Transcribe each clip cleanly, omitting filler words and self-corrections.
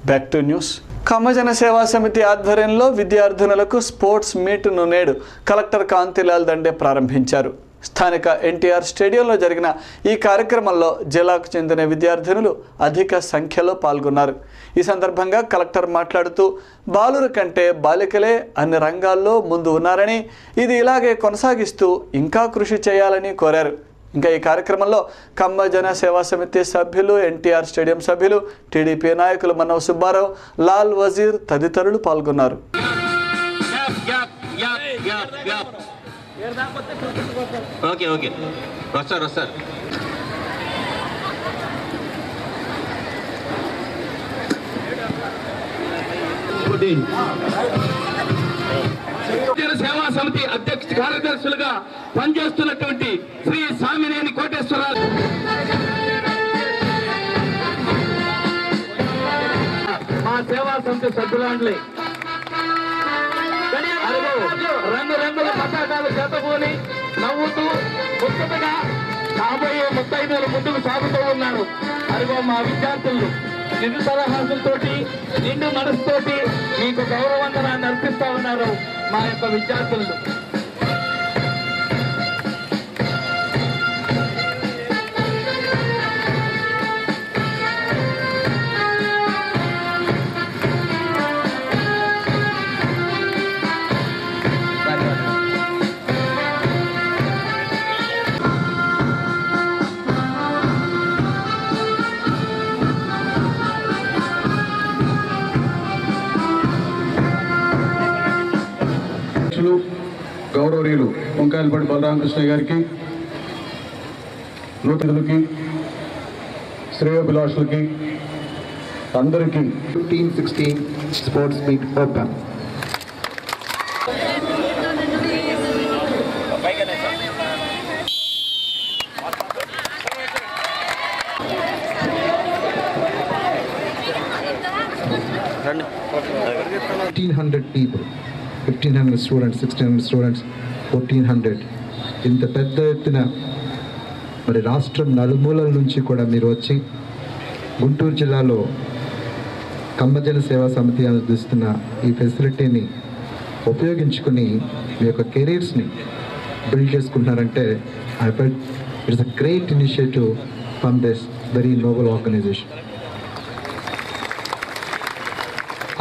Back to news. కమ్మజన సేవా సమితి ఆధ్వర్యంలో విద్యార్థినులకు స్పోర్ట్స్ మీట్ను నేడు కలెక్టర్ కాంతిలాల్ దండే ప్రారంభించారు. స్థానిక ఎన్టీఆర్ స్టేడియంలో జరిగిన ఈ కార్యక్రమంలో జిల్లాకు చెందిన విద్యార్థినులు అధిక సంఖ్యలో పాల్గొన్నారు. ఈ సందర్భంగా కలెక్టర్ మాట్లాడుతూ బాలుర కంటే బాలికలే అన్ని రంగాల్లో ముందు ఉన్నారని, ఇది ఇలాగే కొనసాగిస్తూ ఇంకా కృషి చేయాలని కోరారు. ఇంకా ఈ కార్యక్రమంలో కమ్మజన సేవా సమితి సభ్యులు, ఎన్టీఆర్ స్టేడియం సభ్యులు, టీడీపీ నాయకులు మన్నవ సుబ్బారావు, లాల్ వజీర్ తదితరులు పాల్గొన్నారు. ఓకే ఓకే వస్తారు సేవా సమితి అధ్యక్ష కార్యదర్శులుగా పనిచేస్తున్నటువంటి శ్రీ సామినేని కోటేశ్వరరావు, మా సేవా సమితి సభ్యులాంటి రంగురంగుల పతాకాలు చేతబోని నవ్వుతూ ముచ్చటగా కాబోయే ముత్తైదులు ముందుకు సాగుతూ ఉన్నారు. అదిగో మా విద్యార్థులు నిండు సలహాసులతోటి, నిండు మనసుతోటి మీకు గౌరవందనాన్ని అర్పిస్తా ఉన్నారు మా యొక్క విద్యార్థులు. గౌరవనీయులు వంకాయలపాటి బలరామకృష్ణ గారికి, నూతనులకి, శ్రేయోభిలాషులకి అందరికీ 15-16 sports meet open. people, 1500 students, 1600 students, 1400 ఇంత పెద్ద ఎత్తున మరి రాష్ట్రం నలుమూలల నుంచి కూడా మీరు వచ్చి గుంటూరు జిల్లాలో కమ్మజన సేవా సమితి అందిస్తున్న ఈ ఫెసిలిటీని ఉపయోగించుకుని మీ యొక్క కెరీర్స్ని బిల్డ్ చేసుకుంటున్నారంటే I felt it's a great initiative from this very noble organisation.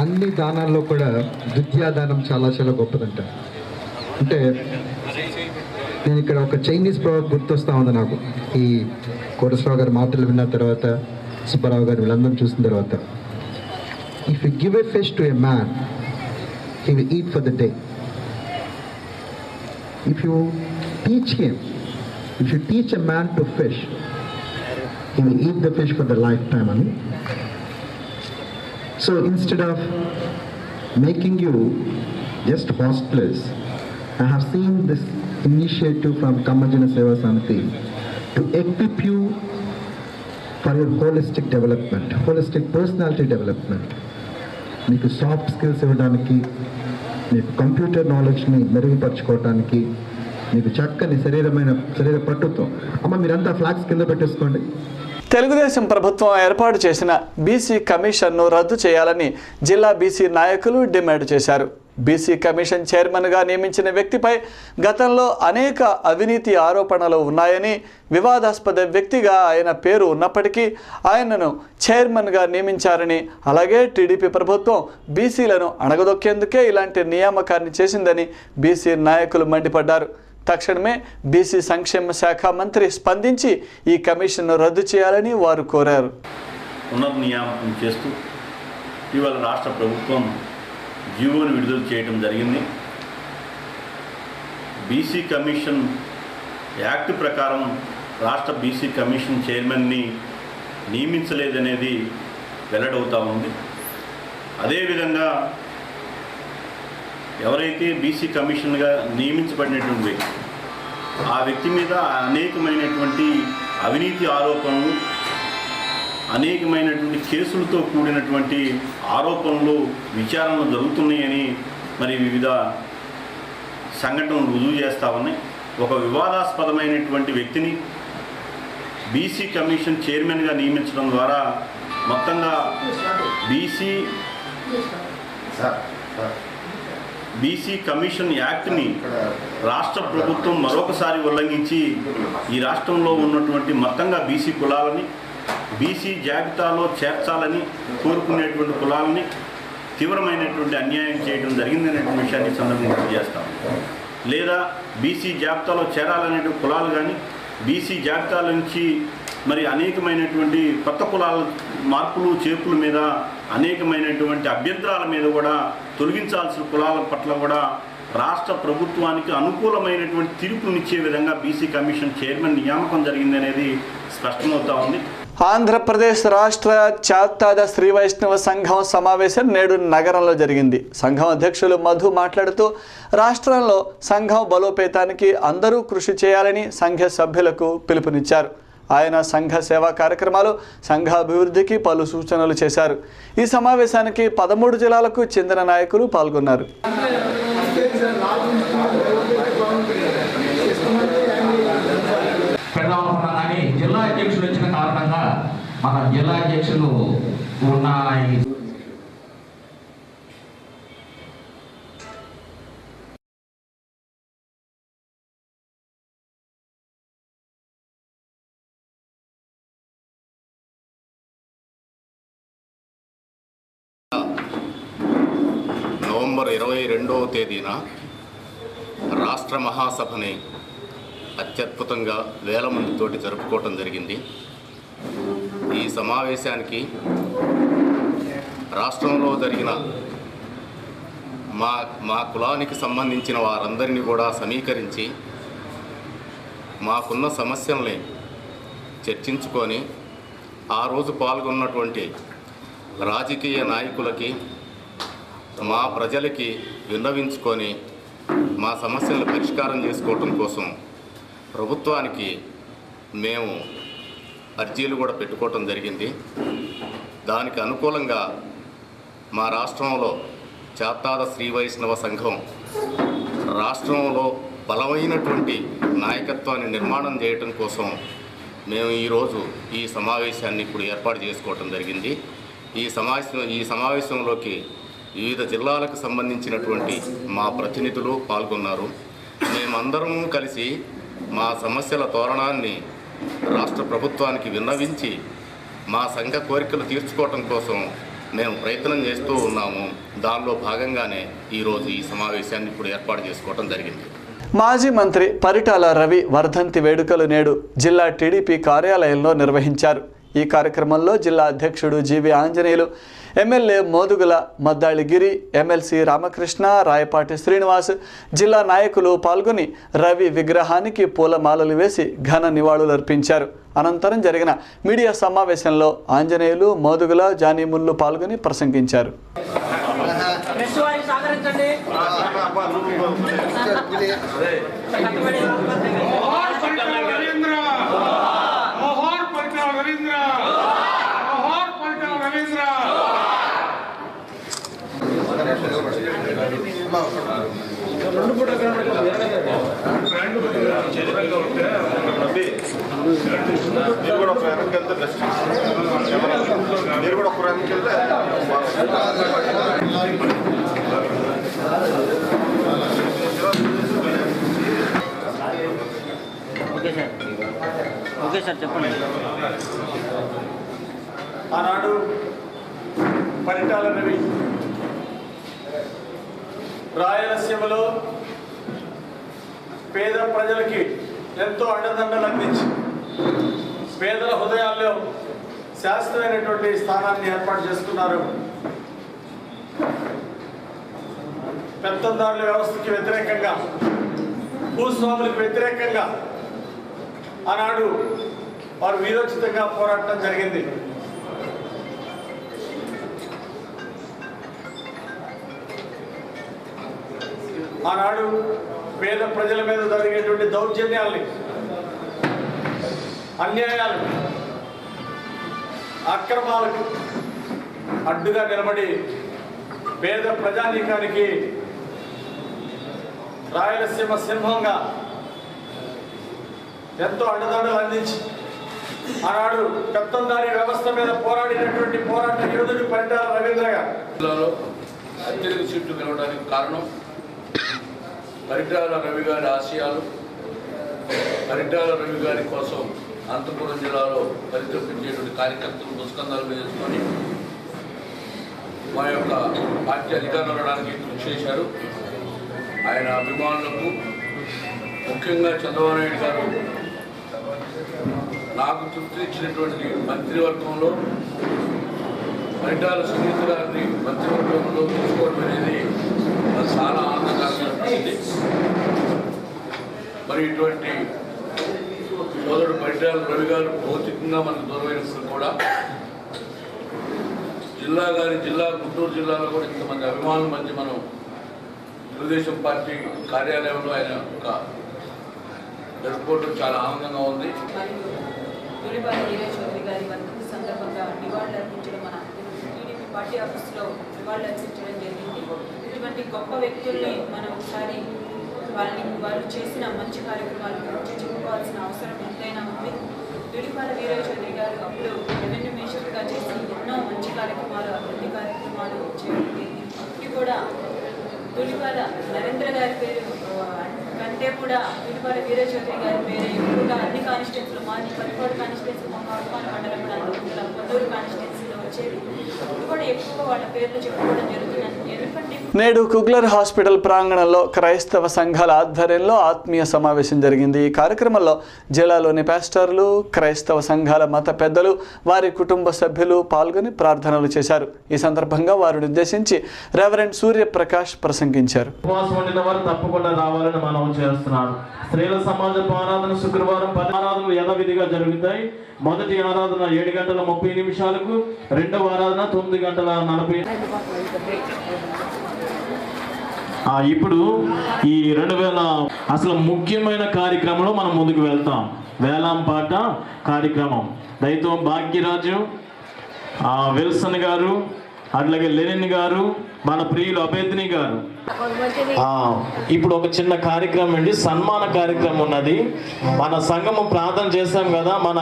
అన్ని దానాల్లో కూడా విద్యాదానం చాలా చాలా గొప్పదంట. అంటే నేను ఇక్కడ ఒక చైనీస్ ప్రాడక్ట్ గుర్తొస్తా ఉంది నాకు, ఈ కోటేశ్వరరావు గారి మాటలు విన్న తర్వాత, సుబ్బారావు గారు వీళ్ళందరూ చూసిన తర్వాత. If you give a fish to a man, he will eat for the day. If you teach him, if you teach a man to fish, he will eat the fish for the life time అని. So instead of making you just hostless, I have seen this initiative from Kammajana Seva Samiti to equip you for your holistic development, holistic personality development. మీకు soft skills ఇవ్వడానికి, మీకు computer నాలెడ్జ్ని మెరుగుపరచుకోవడానికి, మీకు చక్కని శరీర పట్టుతో. అమ్మ మీరంతా ఫ్లాగ్స్ కింద పెట్టేసుకోండి. తెలుగుదేశం ప్రభుత్వం ఏర్పాటు చేసిన బీసీ కమిషన్ను రద్దు చేయాలని జిల్లా బీసీ నాయకులు డిమాండ్ చేశారు. బీసీ కమిషన్ చైర్మన్గా నియమించిన వ్యక్తిపై గతంలో అనేక అవినీతి ఆరోపణలు ఉన్నాయని, వివాదాస్పద వ్యక్తిగా ఆయన పేరు ఉన్నప్పటికీ ఆయనను చైర్మన్గా నియమించారని, అలాగే టీడీపీ ప్రభుత్వం బీసీలను అణగదొక్కేందుకే ఇలాంటి నియామకాన్ని చేసిందని బీసీ నాయకులు మండిపడ్డారు. తక్షణమే బీసీ సంక్షేమ శాఖ మంత్రి స్పందించి ఈ కమిషన్ను రద్దు చేయాలని వారు కోరారు. పునర్నియామకం చేస్తూ ఇవాళ రాష్ట్ర ప్రభుత్వం జీవోను విడుదల చేయడం జరిగింది. బీసీ కమిషన్ యాక్ట్ ప్రకారం రాష్ట్ర బీసీ కమిషన్ చైర్మన్ని నియమించలేదనేది వెల్లడవుతూ ఉంది. అదేవిధంగా ఎవరైతే బీసీ కమిషన్గా నియమించబడినటువంటి వ్యక్తి, ఆ వ్యక్తి మీద అనేకమైనటువంటి అవినీతి ఆరోపణలు, అనేకమైనటువంటి కేసులతో కూడినటువంటి ఆరోపణలు, విచారణలు జరుగుతున్నాయని మరి వివిధ సంఘటనలు రుజువు చేస్తూ ఉన్నాయి. ఒక వివాదాస్పదమైనటువంటి వ్యక్తిని బీసీ కమిషన్ చైర్మన్గా నియమించడం ద్వారా మొత్తంగా బీసీ కమిషన్ యాక్ట్ని రాష్ట్ర ప్రభుత్వం మరొకసారి ఉల్లంఘించి ఈ రాష్ట్రంలో ఉన్నటువంటి మొత్తంగా బీసీ కులాలని బీసీ జాబితాలో చేర్చాలని కోరుకునేటువంటి కులాలని తీవ్రమైనటువంటి అన్యాయం చేయడం జరిగిందనేటువంటి విషయాన్ని సందర్భంగా చేస్తాం. లేదా బీసీ జాబితాలో చేరాలనే కులాలు కానీ బీసీ జాబితాల నుంచి మరి అనేకమైనటువంటి కొత్త కులాల మార్పులు చేర్పుల మీద అనేకమైనటువంటి అభ్యంతరాల మీద కూడా తొలగించాల్సిన కులాల పట్ల కూడా రాష్ట్ర ప్రభుత్వానికి అనుకూలమైనటువంటి తీర్పునిచ్చే విధంగా బీసీ కమిషన్ చైర్మన్ నియామకం జరిగిందనేది స్పష్టమవుతా ఉంది. ఆంధ్రప్రదేశ్ రాష్ట్ర చాత్తాద శ్రీ వైష్ణవ సంఘం సమావేశం నేడు నగరంలో జరిగింది. సంఘం అధ్యక్షులు మధు మాట్లాడుతూ రాష్ట్రంలో సంఘం బలోపేతానికి అందరూ కృషి చేయాలని సంఘ సభ్యులకు పిలుపునిచ్చారు. ఆయన సంఘ సేవా కార్యక్రమాలు, సంఘ అభివృద్ధికి పలు సూచనలు చేశారు. ఈ సమావేశానికి 13 జిల్లాలకు చెందిన నాయకులు పాల్గొన్నారు. కానీ జిల్లా అధ్యక్షులు వచ్చిన కారణంగా మన జిల్లా అధ్యక్షులు ఉన్న నవంబర్ 22వ తేదీన రాష్ట్ర మహాసభని అత్యద్భుతంగా వేల మందితోటి జరుపుకోవటం జరిగింది. ఈ సమావేశానికి రాష్ట్రంలో జరిగిన మా కులానికి సంబంధించిన వారందరినీ కూడా సమీకరించి మాకున్న సమస్యల్ని చర్చించుకొని ఆ రోజు పాల్గొన్నటువంటి రాజకీయ నాయకులకి మా ప్రజలకి విన్నవించుకొని మా సమస్యలను పరిష్కారం చేసుకోవటం కోసం ప్రభుత్వానికి మేము అర్జీలు కూడా పెట్టుకోవటం జరిగింది. దానికి అనుకూలంగా మా రాష్ట్రంలో చాత్తాద శ్రీ వైష్ణవ సంఘం రాష్ట్రంలో బలమైనటువంటి నాయకత్వాన్ని నిర్మాణం చేయటం కోసం మేము ఈరోజు ఈ సమావేశాన్ని ఇప్పుడు ఏర్పాటు చేసుకోవటం జరిగింది. ఈ సమావేశంలోకి వివిధ జిల్లాలకు సంబంధించినటువంటి మా ప్రతినిధులు పాల్గొన్నారు. మేమందరము కలిసి మా సమస్యల తోరణాన్ని రాష్ట్ర ప్రభుత్వానికి విన్నవించి మా సంఘ కోరికలు తీర్చుకోవటం కోసం మేము ప్రయత్నం చేస్తూ ఉన్నాము. దానిలో భాగంగానే ఈరోజు ఈ సమావేశాన్ని ఇప్పుడు ఏర్పాటు చేసుకోవటం జరిగింది. మాజీ మంత్రి పరిటాల రవి వర్ధంతి వేడుకలు నేడు జిల్లా టీడీపీ కార్యాలయంలో నిర్వహించారు. ఈ కార్యక్రమంలో జిల్లా అధ్యక్షుడు జీవి ఆంజనేయులు, ఎమ్మెల్యే మోదుగుల మద్దాళిగిరి, ఎమ్మెల్సీ రామకృష్ణ, రాయపాటి శ్రీనివాస్, జిల్లా నాయకులు పాల్గొని రవి విగ్రహానికి పూలమాలలు వేసి ఘన నివాళులర్పించారు. అనంతరం జరిగిన మీడియా సమావేశంలో ఆంజనేయులు, మోదుగుల, జానీముళ్ళు పాల్గొని ప్రసంగించారు. ఓకే సార్ చెప్పండి. ఆనాడు పరిటాల రవి రాయలసీమలో పేద ప్రజలకి ఎంతో అండదండలు అందించి పేదల హృదయాల్లో శాశ్వతమైనటువంటి స్థానాన్ని ఏర్పాటు చేసుకున్నారు. పెత్తందారుల వ్యవస్థకి వ్యతిరేకంగా, భూస్వాములకు వ్యతిరేకంగా ఆనాడు వారు వీరోచితంగా పోరాటం జరిగింది. ఆనాడు పేద ప్రజల మీద జరిగేటువంటి దౌర్జన్యాల్ని, అన్యాయాలు, అక్రమాలకు అడ్డుగా నిలబడి పేద ప్రజానీకానికి రాయలసీమ సింహంగా ఎంతో అండదండలు అందించి ఆనాడు పెత్తందారి వ్యవస్థ మీద పోరాడినటువంటి పోరాట యోధుడు పరిటాల రవీంద్ర గారు జిల్లాలో అత్యధిక సీట్లు గెలవడానికి కారణం పరిటాల రవి గారి ఆశయాలు. పరిటాల రవి గారి కోసం అనంతపురం జిల్లాలో పరితపించేటువంటి కార్యకర్తలు పుస్తకాలు వేసుకొని మా యొక్క పార్టీ అధికారంలో రావడానికి కృషి చేశారు. ఆయన అభిమానులకు ముఖ్యంగా చంద్రబాబు నాయుడు గారు నాకు తృప్తినిచ్చినటువంటి మంత్రివర్గంలో పరిటాల సునీత గారిని మంత్రివర్గంలో తీసుకోవడం అనేది చాలా ఆనందకరంగా అనిపించింది. మరి ఇటువంటి సోదరుడు పరిటాల రవి గారు భౌతికంగా మనకు దూరమైనప్పుడు కూడా గుంటూరు జిల్లాలో కూడా ఇంతమంది అభిమానుల మధ్య మనం తెలుగుదేశం పార్టీ కార్యాలయంలో ఆయన ఒక జరుపుకోవడం చాలా ఆనందంగా ఉంది. దులిపాల వీరయ్య చౌదరి గారి వర్ధంతి సందర్భంగా నివాళులు అర్పించడం మన టీడీపీ పార్టీ ఆఫీస్లో నివాళులు అర్పించడం జరిగింది. ఇటువంటి గొప్ప వ్యక్తుల్ని మనం ఒకసారి వాళ్ళు చేసిన మంచి కార్యక్రమాల గురించి చెప్పుకోవాల్సిన అవసరం ఎంతైనా ఉంది. దులిపాల వీరయ్య చౌదరి గారు అప్పుడు రెవెన్యూ మినిస్టర్గా చేసి ఎన్నో మంచి కార్యక్రమాలు, అభివృద్ధి కార్యక్రమాలు చేయడం జరిగింది. ఇది కూడా దులిపాల నరేంద్ర గారి పేరు కంటే కూడా దులిపాల వీరయ్య చౌదరి గారి పేరు ఎక్కువగా అన్ని కాన్స్టిట్యూన్సీలో మాది 14 కాన్స్టిట్యూన్సీలో మా వర్తమాన మండలం కూడా కొల్లూరు కాన్స్టిట్యూన్సీలో వచ్చేది. ఇది కూడా ఎక్కువగా వాళ్ళ పేర్లు చెప్పుకోవడం జరుగుతుంది. ఎందుకంటే నేడు కుగ్లర్ హాస్పిటల్ ప్రాంగణంలో క్రైస్తవ సంఘాల ఆధ్వర్యంలో ఆత్మీయ సమావేశం జరిగింది. ఈ కార్యక్రమంలో జిల్లాలోని పాస్టర్లు, క్రైస్తవ సంఘాల మత పెద్దలు, వారి కుటుంబ సభ్యులు పాల్గొని ప్రార్థనలు చేశారు. ఈ సందర్భంగా వారిని ఉద్దేశించి రెవరెండ్ సూర్యప్రకాష్ ప్రసంగించారు. ఉపవాసం ఉండిన వారు తప్పకుండా రావాలని మనం చేస్తున్నాను. స్త్రీల సమాజపు ఆరాధన శుక్రవారం 10 ఆరాధనలు యథావిధిగా జరుగుతాయి. మొదటి ఆరాధన 7:30 రెండవ ఆరాధన 9:40. ఇప్పుడు ఈ 2000 అసలు ముఖ్యమైన కార్యక్రమంలో మనం ముందుకు వెళ్తాం. వేలంపాట కార్యక్రమం దయతో భాగ్యరాజు, విల్సన్ గారు, అట్లాగే లెనిన్ గారు, మన ప్రియులు అభేద్ని గారు. ఇప్పుడు ఒక చిన్న కార్యక్రమం అండి, సన్మాన కార్యక్రమం ఉన్నది. మన సంఘము ప్రార్థన చేస్తాం కదా, మన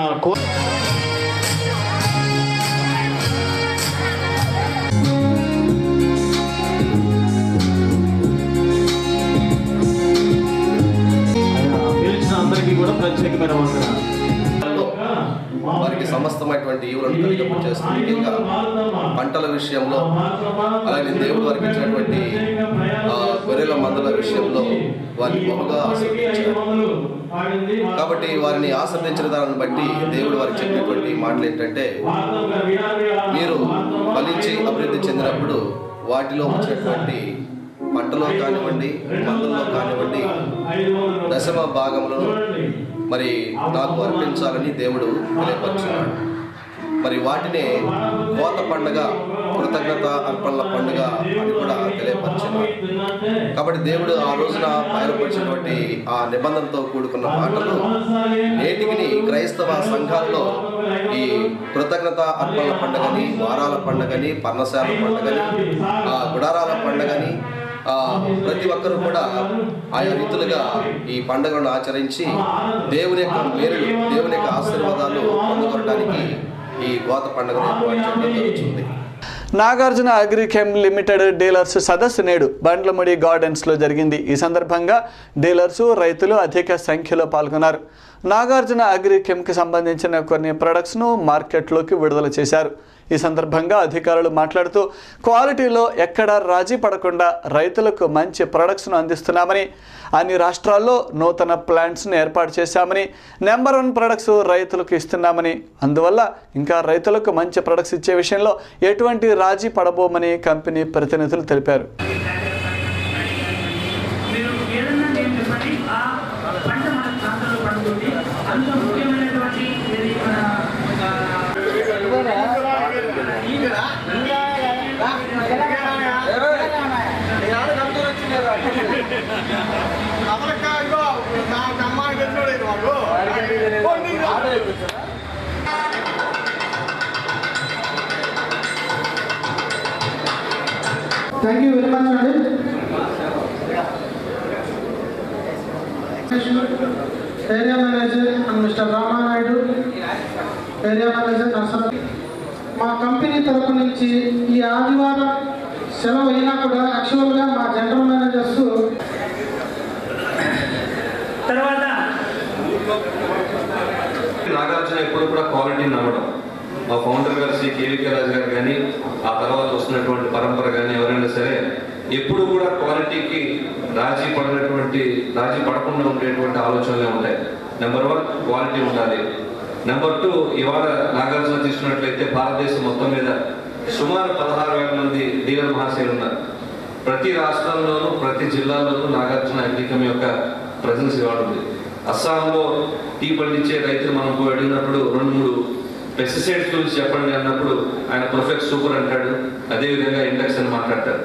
పిలిచిన అందరికీ కూడా ప్రత్యేకమైన వందనాలు. వారికి సమస్తమైనటువంటి ఈవులను కలిగింపు చేస్తూ ముఖ్యంగా పంటల విషయంలో, అలాగే దేవుడు వారికి ఇచ్చినటువంటి గొర్రెల మందల విషయంలో వారిని బహుగా ఆశీర్వదించారు. కాబట్టి వారిని ఆశీర్వదించిన దానిని బట్టి దేవుడు వారికి చెప్పినటువంటి మాటలు ఏంటంటే, మీరు ఫలించి అభివృద్ధి చెందినప్పుడు వాటిలో వచ్చినటువంటి పంటలో కానివ్వండి, మందుల్లో కానివ్వండి, దశమ భాగములను మరి నాకు అర్పించాలని దేవుడు తెలియపరుచున్నాడు. మరి వాటినే కోత పండుగ, కృతజ్ఞత అర్పణల పండుగ అని కూడా తెలియపరిచినాడు. కాబట్టి దేవుడు ఆ రోజున బయలుపరిచినటువంటి ఆ నిబంధనతో కూడుకున్న మాటలు నేటికి క్రైస్తవ సంఘాల్లో ఈ కృతజ్ఞత అర్పణల పండుగని, వారాల పండుగని, పర్ణశాల పండుగని, గుడారాల పండుగని ప్రతి ఒక్కరూ కూడా ఆయా రీతులుగా ఈ పండుగలను ఆచరించి దేవుని యొక్క మేలులు, దేవుని యొక్క ఆశీర్వాదాలు పొందుకోవడానికి ఈ కోత పండుగను ఏర్పాటు చేయడం జరుగుతుంది. నాగార్జున అగ్రికెమ్ లిమిటెడ్ డీలర్స్ సదస్సు నేడు బండ్లముడి గార్డెన్స్లో జరిగింది. ఈ సందర్భంగా డీలర్సు, రైతులు అధిక సంఖ్యలో పాల్గొన్నారు. నాగార్జున అగ్రికెమ్కి సంబంధించిన కొన్ని ప్రొడక్ట్స్ను మార్కెట్లోకి విడుదల చేశారు. ఈ సందర్భంగా అధికారులు మాట్లాడుతూ క్వాలిటీలో ఎక్కడా రాజీ పడకుండా రైతులకు మంచి ప్రొడక్ట్స్ను అందిస్తున్నామని, అన్ని రాష్ట్రాల్లో నూతన ప్లాంట్స్ను ఏర్పాటు చేశామని, నెంబర్ 1 ప్రొడక్ట్స్ రైతులకు ఇస్తున్నామని, అందువల్ల ఇంకా రైతులకు మంచి ప్రొడక్ట్స్ ఇచ్చే విషయంలో ఎటువంటి రాజీ పడబోమని కంపెనీ ప్రతినిధులు తెలిపారు. Thank you very much, Anil. Area Manager and Mr. Rama Naidu. Area manager Narsa Rao. మా కంపెనీ తరపు నుంచి ఈ ఆదివారం సెలవు అయినా కూడా యాక్చువల్గా మా జనరల్ మేనేజర్స్ తర్వాత నాగార్జున ఎప్పుడు కూడా క్వాలిటీని నమ్మడం. మా ఫౌండర్ గారు శ్రీ కేవీకే రాజు గారు కానీ ఆ తర్వాత వస్తున్నటువంటి పరంపర కానీ ఎవరైనా సరే ఎప్పుడు కూడా క్వాలిటీకి రాజీ పడకుండా ఉండేటువంటి ఆలోచనలే ఉంటాయి. నెంబర్ 1 క్వాలిటీ ఉండాలి. నెంబర్ 2 ఇవాళ నాగార్జున తీసుకున్నట్లయితే భారతదేశం మొత్తం మీద సుమారు 16,000 మంది డీలర్ మహాశయులు ఉన్నారు. ప్రతి రాష్ట్రంలోనూ ప్రతి జిల్లాలోనూ నాగార్జున అగ్రికమ్ యొక్క ప్రజెన్స్ ఇవాళ ఉంది. అస్సాంలో టీ పండించే రైతులు మనం పోయి అడిగినప్పుడు 2-3 పెస్టిసైడ్స్ గురించి చెప్పండి అన్నప్పుడు ఆయన పర్ఫెక్ట్ సూపర్ అంటాడు. అదేవిధంగా ఇండెక్స్ అని మాట్లాడతాడు.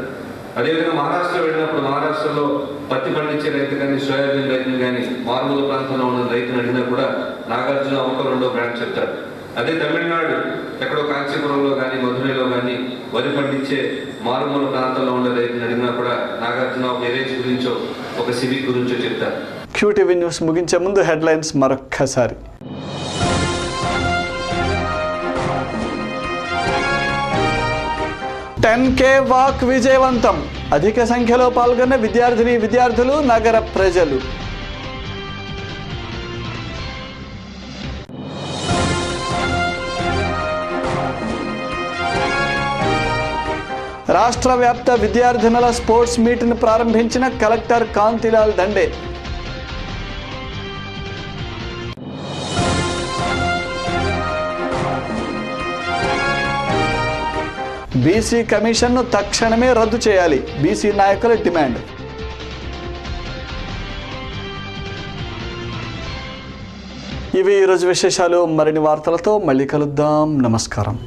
అదేవిధంగా మహారాష్ట్ర వెళ్ళినప్పుడు మహారాష్ట్రలో పత్తి పండించే రైతు కానీ సోయాబీన్ రైతులు కానీ మారుమూల ప్రాంతంలో ఉన్న రైతులు అడిగినా కూడా నాగార్జున 1-2 బ్రాండ్ చెప్తాడు. అదే తమిళనాడు ఎక్కడో కాంచీపురంలో కానీ మధురైలో కానీ వరి పండించే మారుమూల ప్రాంతంలో ఉండే రైతులు అడిగినా కూడా నాగార్జున ఒక ఎరేజ్ గురించో ఒక సివిక్ గురించో చెప్తారు. QTV న్యూస్ ముగించే ముందు హెడ్లైన్స్ మరొక్కసారి. $10K వాక్ విజయవంతం. అధిక సంఖ్యలో పాల్గొన్న విద్యార్థులు, నగర ప్రజలు. రాష్ట్ర వ్యాప్త విద్యార్థినుల స్పోర్ట్స్ మీట్ను ప్రారంభించిన కలెక్టర్ కాంతిలాల్ దండే. బీసీ కమిషన్ను తక్షణమే రద్దు చేయాలి, బీసీ నాయకుల డిమాండ్. ఇవి ఈరోజు విశేషాలు. మరిన్ని వార్తలతో మళ్ళీ కలుద్దాం. నమస్కారం.